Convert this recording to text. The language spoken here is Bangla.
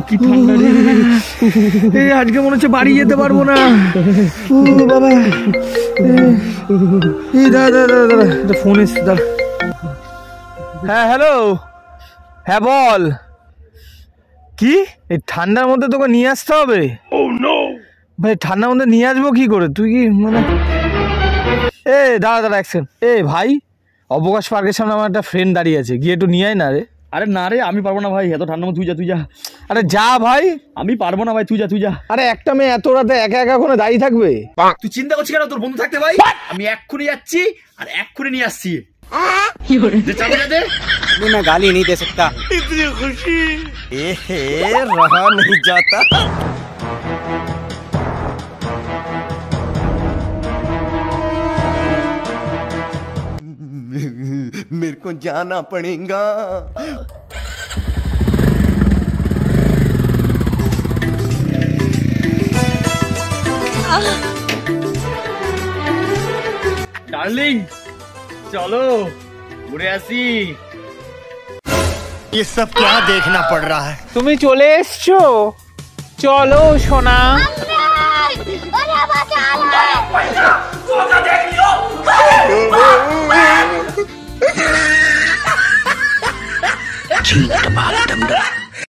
কি ঠান্ডা রে, এই আজকে মনে হচ্ছে বাড়ি যেতে পারবো না। বাবা এই দাদা দাদা ফোন এসছে দাদা। হ্যাঁ হ্যালো, হ্যাঁ বল। কি এই ঠান্ডার মধ্যে তোকে নিয়ে আসতে হবে? ভাই ঠান্ডার মধ্যে নিয়ে আসবো কি করে? তুই কি মানে এ দাঁড়া দাঁড়া অ্যাকশন। এ ভাই, অবকাশ পার্কের সামনে আমার একটা ফ্রেন্ড দাঁড়িয়ে আছে, গিয়ে একটু নিয়ে আয় না রে। আরে না রে, আমি পারবো না ভাই, এত ঠান্ডা মধ্যে তুই যা। আরে যা ভাই। আমি পারবো না ভাই, তুই যা। আরে একটা মেয়ে এত রাতে একা একা ওখানে দাঁড়িয়ে থাকবে? তুই চিন্তা করছিস কেন? তোর বন্ধু থাকতে ভাই আমি এক্ষুনি যাচ্ছি আর এক্ষুনি নিয়ে আসছি। मैं गाली नहीं दे सकता। इतनी खुशी रहा नहीं जाता। मेरे को जाना पड़ेगा। डार्लिंग चलो घुरे आसी। ये सब क्या देखना पड़ रहा है? তুমি চলে এসছো, চলো সোনা।